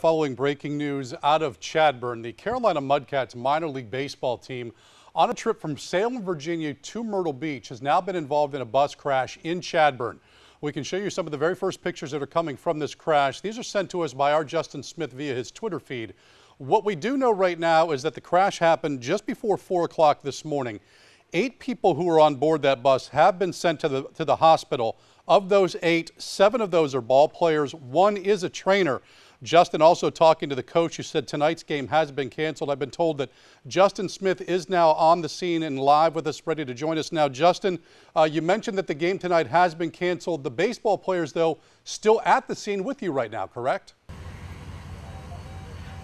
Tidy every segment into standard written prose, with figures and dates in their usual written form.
following breaking news out of Chadbourn. The Carolina Mudcats minor league baseball team on a trip from Salem, Virginia to Myrtle Beach has now been involved in a bus crash in Chadbourn. We can show you some of the very first pictures that are coming from this crash. These are sent to us by our Justin Smith via his Twitter feed. What we do know right now is that the crash happened just before 4 o'clock this morning. 8 people who were on board that bus have been sent to the hospital. Of those 8, 7 of those are ball players. 1 is a trainer. Justin also talking to the coach who said tonight's game has been canceled. I've been told that Justin Smith is now on the scene and live with us, ready to join us now. Justin, you mentioned that the game tonight has been canceled. The baseball players, though, still at the scene with you right now, correct?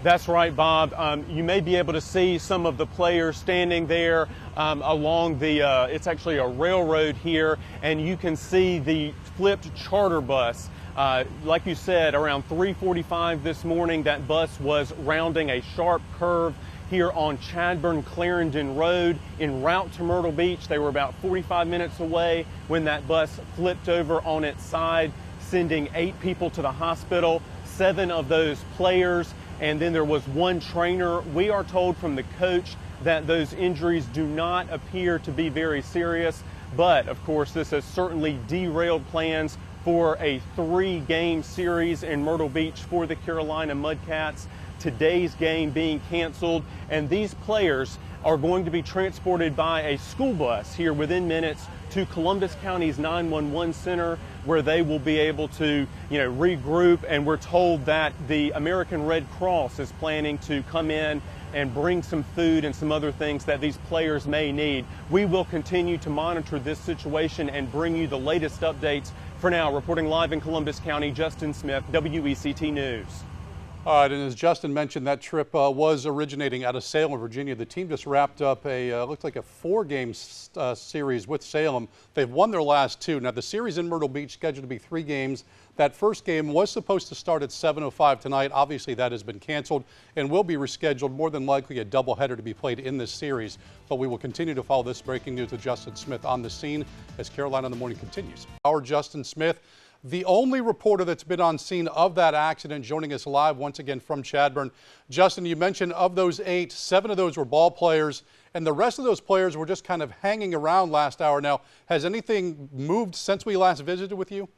That's right, Bob. You may be able to see some of the players standing there along the, it's actually a railroad here, and you can see the flipped charter bus. Like you said, around 3:45 this morning, that bus was rounding a sharp curve here on Chadbourn-Clarendon Road en route to Myrtle Beach. They were about 45 minutes away when that bus flipped over on its side, sending 8 people to the hospital, 7 of those players, and then there was 1 trainer. We are told from the coach that those injuries do not appear to be very serious, but of course this has certainly derailed plans for a 3-game series in Myrtle Beach for the Carolina Mudcats. Today's game being canceled, and these players are going to be transported by a school bus here within minutes to Columbus County's 911 center, where they will be able to, regroup. And we're told that the American Red Cross is planning to come in and bring some food and some other things that these players may need. We will continue to monitor this situation and bring you the latest updates. For now, reporting live in Columbus County, Justin Smith, WECT News. All right, and as Justin mentioned, that trip was originating out of Salem, Virginia. The team just wrapped up looks like a 4-game series with Salem. They've won their last 2. Now, the series in Myrtle Beach scheduled to be 3 games. That first game was supposed to start at 7:05 tonight. Obviously, that has been canceled and will be rescheduled, more than likely a doubleheader to be played in this series. But we will continue to follow this breaking news with Justin Smith on the scene as Carolina in the Morning continues. Our Justin Smith, the only reporter that's been on scene of that accident, joining us live once again from Chadbourn. Justin, you mentioned of those 8, 7 of those were ball players, and the rest of those players were just kind of hanging around last hour. Now, has anything moved since we last visited with you?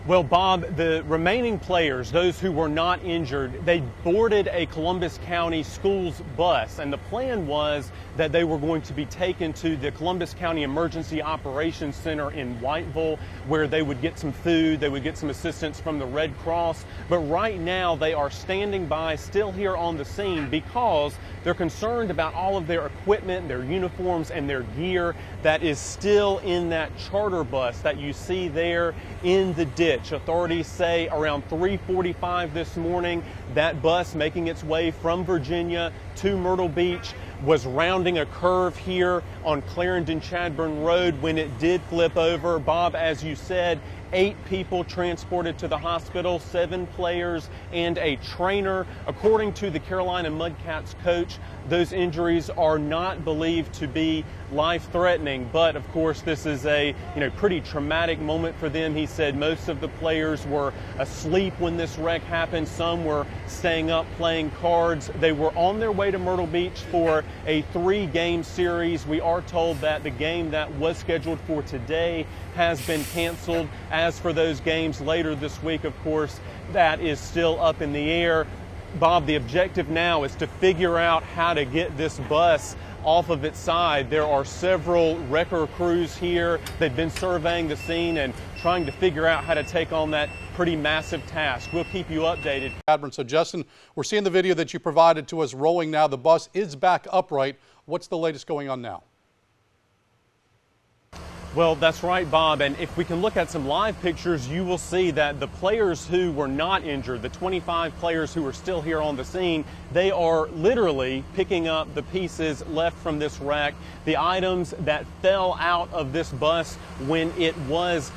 Well, Bob, the remaining players, those who were not injured, they boarded a Columbus County schools bus, and the plan was that they were going to be taken to the Columbus County Emergency Operations Center in Whiteville, where they would get some food, they would get some assistance from the Red Cross. But right now they are standing by still here on the scene because they're concerned about all of their equipment, their uniforms, and their gear that is still in that charter bus that you see there in the ditch. Authorities say around 3:45 this morning, that bus making its way from Virginia to Myrtle Beach was rounding a curve here on Clarendon-Chadbourn Road when it did flip over. Bob, as you said, 8 people transported to the hospital, 7 players and a trainer. According to the Carolina Mudcats coach, those injuries are not believed to be life-threatening, but of course this is a pretty traumatic moment for them. He said most of the players were asleep when this wreck happened. Some were staying up playing cards. They were on their way to Myrtle Beach for a 3-game series. We are told that the game that was scheduled for today has been canceled. As for those games later this week, of course, that is still up in the air. Bob, the objective now is to figure out how to get this bus off of its side. There are several wrecker crews here. They've been surveying the scene and trying to figure out how to take on that pretty massive task. We'll keep you updated. So, Justin, we're seeing the video that you provided to us rolling now. The bus is back upright. What's the latest going on now? Well, that's right, Bob, and if we can look at some live pictures, you will see that the players who were not injured, the 25 players who are still here on the scene, they are literally picking up the pieces left from this wreck, the items that fell out of this bus when it was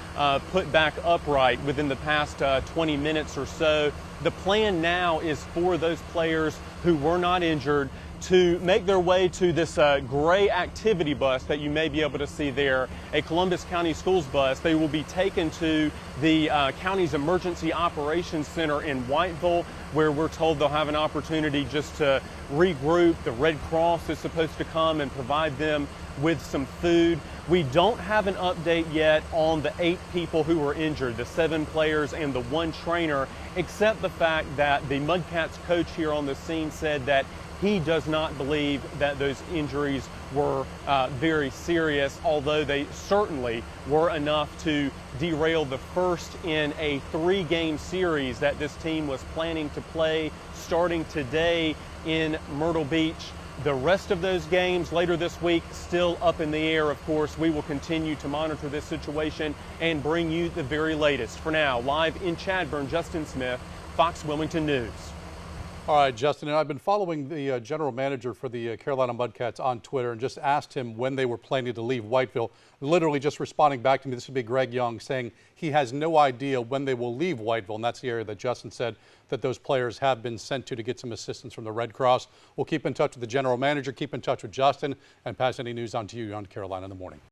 put back upright within the past 20 minutes or so. The plan now is for those players who were not injured to make their way to this gray activity bus that you may be able to see there, a Columbus County Schools bus. They will be taken to the county's Emergency Operations Center in Whiteville, where we're told they'll have an opportunity just to regroup. The Red Cross is supposed to come and provide them with some food. We don't have an update yet on the 8 people who were injured, the 7 players and the 1 trainer, except the fact that the Mudcats coach here on the scene said that he does not believe that those injuries were very serious, although they certainly were enough to derail the first in a 3-game series that this team was planning to play starting today in Myrtle Beach. The rest of those games later this week still up in the air, of course. We will continue to monitor this situation and bring you the very latest. For now, live in Chadbourn, Justin Smith, Fox Wilmington News. All right, Justin, and I've been following the general manager for the Carolina Mudcats on Twitter and just asked him when they were planning to leave Whiteville. Literally just responding back to me, this would be Greg Young, saying he has no idea when they will leave Whiteville, and that's the area that Justin said that those players have been sent to get some assistance from the Red Cross. We'll keep in touch with the general manager, keep in touch with Justin, and pass any news on to you on Carolina in the Morning.